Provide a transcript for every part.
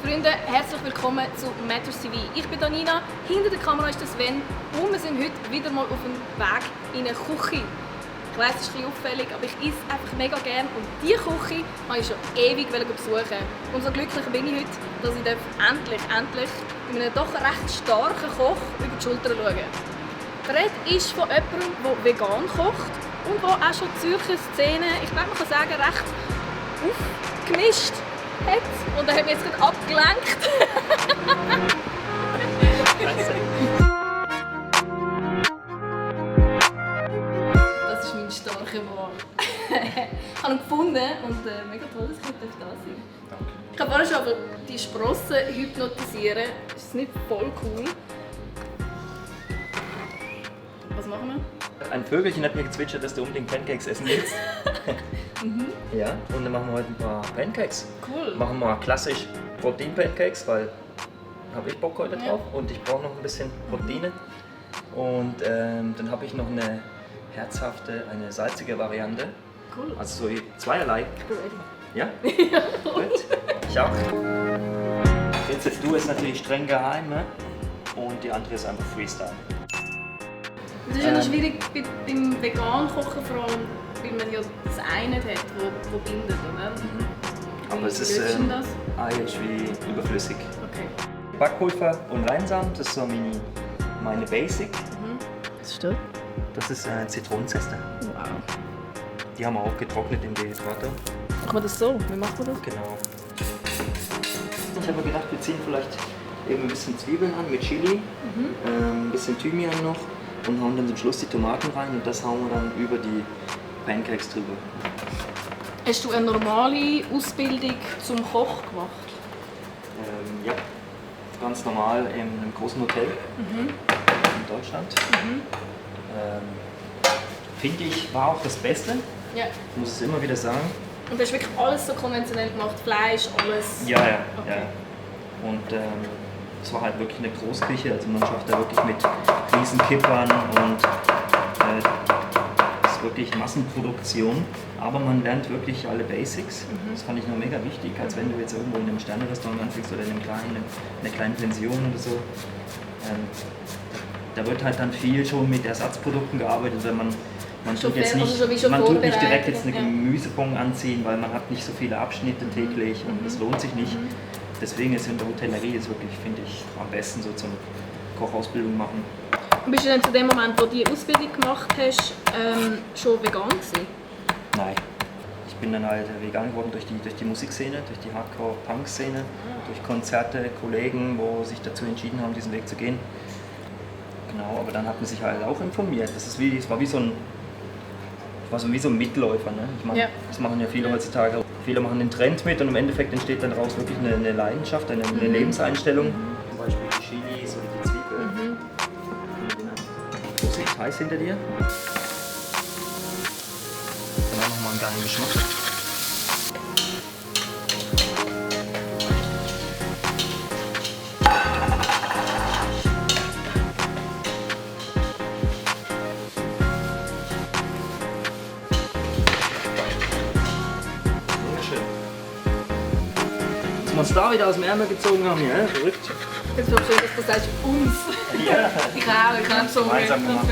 Freunde, herzlich willkommen zu Matters TV. Ich bin Nina, hinter der Kamera ist der Sven und wir sind heute wieder mal auf dem Weg in eine Küche. Ich weiss, es ist ein bisschen auffällig, aber ich esse einfach mega gerne und diese Küche habe ich schon ewig besuchen. Umso glücklicher bin ich heute, dass ich endlich mit einem doch recht starken Koch über die Schulter schauen darf. Die Rede ist von jemandem, der vegan kocht und der auch schon die Zürcher Szene, ich glaube, man kann sagen, recht aufgemischt hat. Und er hat mich jetzt gerade abgelenkt. Das ist mein starker Mann. Ich habe ihn gefunden und mega toll, dass ich da sein darf. Ich kann vorher schon die Sprossen hypnotisieren. Ist das nicht voll cool? Was machen wir? Ein Vögelchen hat mir gezwitschert, dass du unbedingt Pancakes essen willst. Ja, und dann machen wir heute ein paar Pancakes. Cool. Machen wir klassisch Protein-Pancakes, weil habe ich Bock heute drauf und ich brauche noch ein bisschen Proteine. Und dann habe ich noch eine herzhafte, eine salzige Variante. Cool. Also so zweierlei. Ich bin ready. Ja? Ja. Gut. Ich auch. Jetzt du ist natürlich streng geheim, ne? Und die andere ist einfach Freestyle. Es ist ja noch schwierig beim vegan Kochen, vor allem, weil man ja das eine hat, wo bindet, oder? Aber es ist das? eigentlich wie überflüssig. Okay. Backpulver und Leinsamen, das ist so meine Basic. Was ist das? Das ist Zitronenzeste. Wow. Die haben wir auch getrocknet im Dehydrator. Machen wir das so? Wie macht man das? Genau. Ich habe gedacht, wir ziehen vielleicht eben ein bisschen Zwiebeln an mit Chili, ein bisschen Thymian noch und hauen dann zum Schluss die Tomaten rein und das hauen wir dann über die Pancakes drüber. Hast du eine normale Ausbildung zum Koch gemacht? Ja, ganz normal in einem großen Hotel in Deutschland. Finde ich, war auch das Beste. Ja. Ich muss es immer wieder sagen. Und du hast wirklich alles so konventionell gemacht? Fleisch, alles? Ja. Okay. Ja. Und es war halt wirklich eine Großküche, also man schafft da wirklich mit riesen Kippern und es ist wirklich Massenproduktion, aber man lernt wirklich alle Basics. Das fand ich noch mega wichtig, als wenn du jetzt irgendwo in einem Sterne-Restaurant anfängst oder in einer kleinen Pension oder so. Da wird halt dann viel schon mit Ersatzprodukten gearbeitet, weil man tut jetzt nicht, man tut nicht direkt jetzt eine Gemüsebon anziehen, weil man hat nicht so viele Abschnitte täglich und das lohnt sich nicht. Deswegen ist in der Hotellerie jetzt wirklich, finde ich, am besten so zum Kochausbildung machen. Und bist du dann zu dem Moment, wo du die Ausbildung gemacht hast, schon vegan gewesen? Nein. Ich bin dann halt vegan geworden durch die Musikszene, durch die Hardcore-Punk-Szene, durch Konzerte, Kollegen, wo sich dazu entschieden haben, diesen Weg zu gehen. Genau, aber dann hat man sich halt auch informiert. Es war wie so ein Mitläufer. Ne? Ich meine, das machen ja viele heutzutage. Viele machen den Trend mit und im Endeffekt entsteht dann daraus wirklich eine Leidenschaft, eine Lebenseinstellung. Zum Beispiel die Chilis oder die Zwiebeln. Vorsicht, heiß hinter dir. Dann auch nochmal einen geilen Geschmack. Was da wieder aus dem Ärmel gezogen haben, ja, verrückt. Jetzt glaube ich, dass du sagst, uns. Ja. Ich habe so gemeinsam gemacht.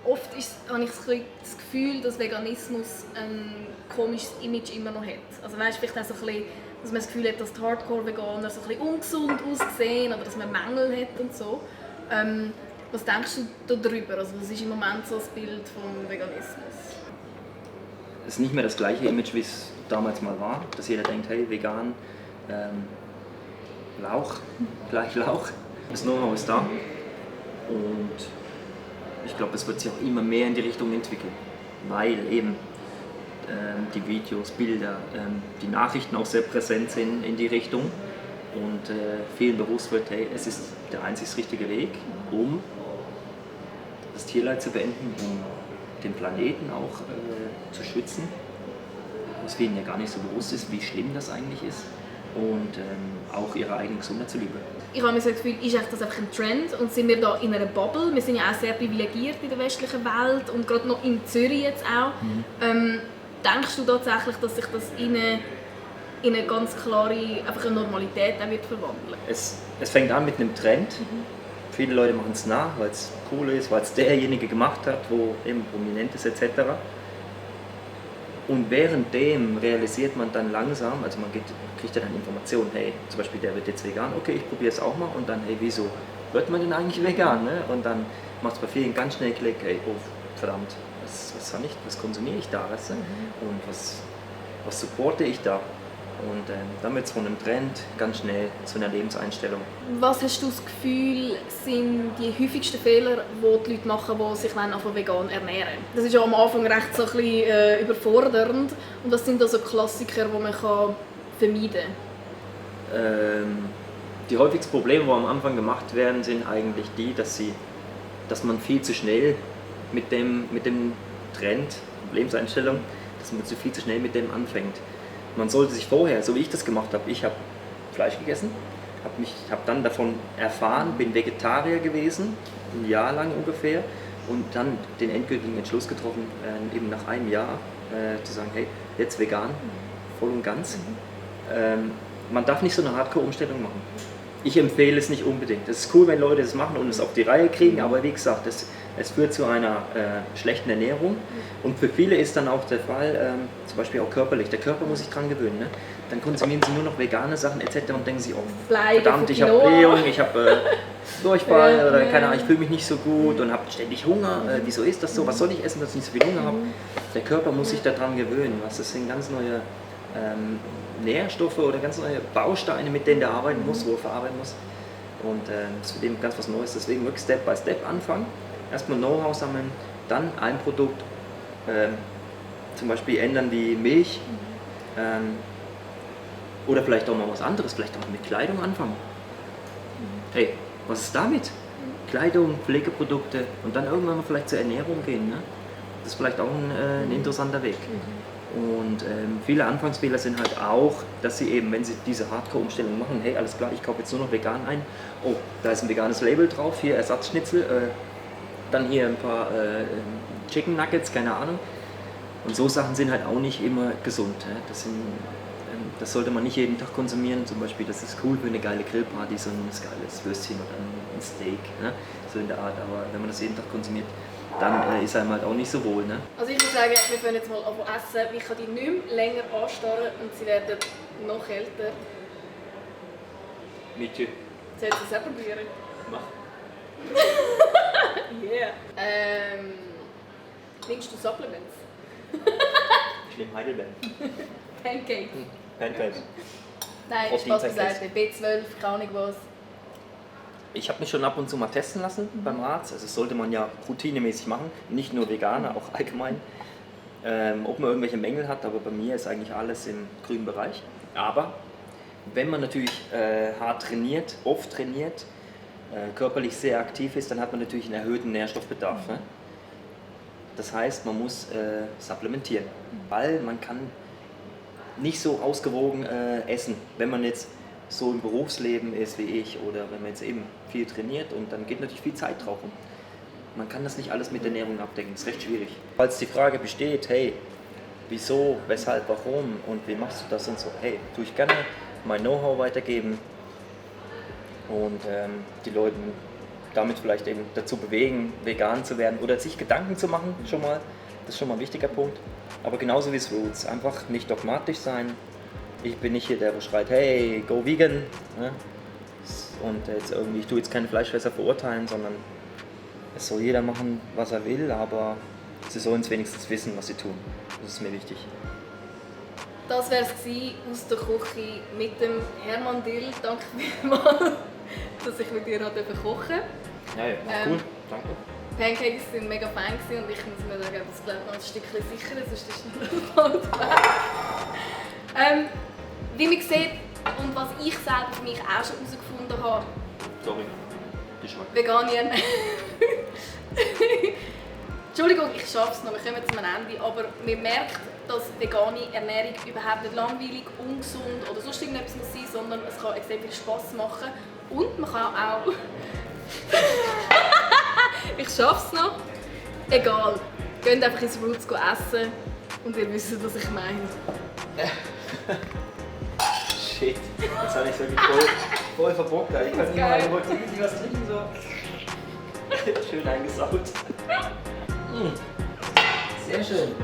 Oft habe ich das Gefühl, dass Veganismus ein komisches Image immer noch hat. Also weißt, vielleicht auch so ein bisschen, dass man das Gefühl hat, dass die Hardcore-Veganer so ein bisschen ungesund aussehen oder dass man Mängel hat und so. Was denkst du darüber? Also was ist im Moment so das Bild vom Veganismus? Es ist nicht mehr das gleiche Image, wie es damals mal war, dass jeder denkt, hey, vegan, Lauch, gleich Lauch. Das Know-how ist da und ich glaube, es wird sich auch immer mehr in die Richtung entwickeln, weil eben die Videos, Bilder, die Nachrichten auch sehr präsent sind in die Richtung und vielen bewusst wird, hey, es ist der einzig richtige Weg, um das Tierleid zu beenden, um den Planeten auch zu schützen, was vielen ja gar nicht so bewusst ist, wie schlimm das eigentlich ist, und auch ihre eigene Gesundheit zuliebe. Ich habe mir so das Gefühl, ist das einfach ein Trend und sind wir da in einer Bubble? Wir sind ja auch sehr privilegiert in der westlichen Welt und gerade noch in Zürich jetzt auch. Denkst du tatsächlich, dass sich das in eine ganz klare einfach eine Normalität auch wird verwandeln? Es fängt an mit einem Trend. Viele Leute machen es nach, weil es cool ist, weil es derjenige gemacht hat, wo eben prominent ist etc. Und währenddem realisiert man dann langsam, also man kriegt dann Informationen, hey, zum Beispiel der wird jetzt vegan, okay, ich probiere es auch mal, und dann, hey, wieso wird man denn eigentlich vegan? Ne? Und dann macht es bei vielen ganz schnell Klick, hey, oh, verdammt, was konsumiere ich da, weißt du? Und was supporte ich da? Und dann wird es von einem Trend ganz schnell zu einer Lebenseinstellung. Was hast du das Gefühl, sind die häufigsten Fehler, die die Leute machen, die sich einfach vegan ernähren? Das ist ja am Anfang recht so ein bisschen überfordernd. Und was sind da so Klassiker, die man vermeiden kann? Die häufigsten Probleme, die am Anfang gemacht werden, sind eigentlich die, dass man viel zu schnell mit dem Trend, Lebenseinstellung, dass man viel zu schnell mit dem anfängt. Man sollte sich vorher, so wie ich das gemacht habe, ich habe Fleisch gegessen, habe dann davon erfahren, bin Vegetarier gewesen, ein Jahr lang ungefähr, und dann den endgültigen Entschluss getroffen, eben nach einem Jahr zu sagen, hey, jetzt vegan, voll und ganz. Man darf nicht so eine Hardcore-Umstellung machen. Ich empfehle es nicht unbedingt. Es ist cool, wenn Leute das machen und es auf die Reihe kriegen, aber wie gesagt, es führt zu einer schlechten Ernährung, und für viele ist dann auch der Fall, zum Beispiel auch körperlich, der Körper muss sich dran gewöhnen. Ne? Dann konsumieren sie nur noch vegane Sachen etc. und denken sich, oh verdammt, ich habe Blähung, ich habe Durchfall oder keine Ahnung, ich fühle mich nicht so gut und habe ständig Hunger. Wieso ist das so? Was soll ich essen, dass ich nicht so viel Hunger habe? Der Körper muss sich daran gewöhnen. Das sind ganz neue Nährstoffe oder ganz neue Bausteine, mit denen der arbeiten muss, wo er verarbeiten muss. Und das wird eben ganz was Neues. Deswegen wirklich Step by Step anfangen. Erstmal Know-how sammeln, dann ein Produkt zum Beispiel ändern wie Milch, oder vielleicht auch mal was anderes, vielleicht auch mit Kleidung anfangen. Hey, was ist damit? Kleidung, Pflegeprodukte und dann irgendwann mal vielleicht zur Ernährung gehen. Ne? Das ist vielleicht auch ein interessanter Weg. Und viele Anfangsfehler sind halt auch, dass sie eben, wenn sie diese Hardcore-Umstellung machen, hey, alles klar, ich kaufe jetzt nur noch vegan ein. Oh, da ist ein veganes Label drauf, hier Ersatzschnitzel, dann hier ein paar Chicken Nuggets, keine Ahnung. Und so Sachen sind halt auch nicht immer gesund. Das sollte man nicht jeden Tag konsumieren. Zum Beispiel, das ist cool für eine geile Grillparty, so ein geiles Würstchen oder ein Steak, ne? So in der Art. Aber wenn man das jeden Tag konsumiert, dann ist einem halt auch nicht so wohl. Ne? Also ich muss sagen, wir können jetzt mal essen. Ich kann die nicht mehr länger anstarren und sie werden noch kälter. Mit dir. Sollst du es auch probieren? Mach. Yeah. Nimmst du Supplements? Ich nehme Heidelbeeren. Pancakes? Pancakes. Nein, Spaß beiseite. B12, keine Ahnung was. Ich habe mich schon ab und zu mal testen lassen beim Arzt. Also das sollte man ja routinemäßig machen, nicht nur Veganer, auch allgemein. Ob man irgendwelche Mängel hat, aber bei mir ist eigentlich alles im grünen Bereich. Aber wenn man natürlich hart trainiert, oft trainiert, körperlich sehr aktiv ist, dann hat man natürlich einen erhöhten Nährstoffbedarf. Ne? Das heißt, man muss supplementieren, weil man kann nicht so ausgewogen essen, wenn man jetzt so im Berufsleben ist wie ich oder wenn man jetzt eben viel trainiert, und dann geht natürlich viel Zeit drauf. Und man kann das nicht alles mit Ernährung abdecken, das ist recht schwierig. Falls die Frage besteht, hey, wieso, weshalb, warum und wie machst du das und so, hey, tue ich gerne mein Know-how weitergeben und die Leute damit vielleicht eben dazu bewegen, vegan zu werden oder sich Gedanken zu machen schon mal. Das ist schon mal ein wichtiger Punkt. Aber genauso wie es Roots, einfach nicht dogmatisch sein. Ich bin nicht hier der, der schreit, hey, go vegan. Ne? Und jetzt irgendwie, ich tue jetzt keine Fleischfresser verurteilen, sondern es soll jeder machen, was er will, aber sie sollen es wenigstens wissen, was sie tun. Das ist mir wichtig. Das wäre es aus der Küche mit dem Hermann Dill. Danke vielmals, dass ich mit dir kochen durfte. Ja, cool, danke. Pancakes waren mega fein und ich muss mir sagen, das glaube ich noch ein Stückchen sicherer, sonst ist es nicht bald weg. Wie man sieht und was ich selber für mich auch schon herausgefunden habe, Sorry, Geschmack. vegane Ernährung Entschuldigung, ich schaffe es noch, wir kommen zum Ende, aber man merkt, dass vegane Ernährung überhaupt nicht langweilig, ungesund oder sonst irgendetwas muss sein, sondern es kann extrem viel Spass machen und man kann auch... Ich schaffe es noch. Egal, geht einfach ins Roots essen und ihr wisst, was ich meine. Shit, jetzt habe ich es wirklich voll verbockt. Ich kann nicht mal, ich wollte easy was trinken, so. Schön eingesaut. Sehr schön.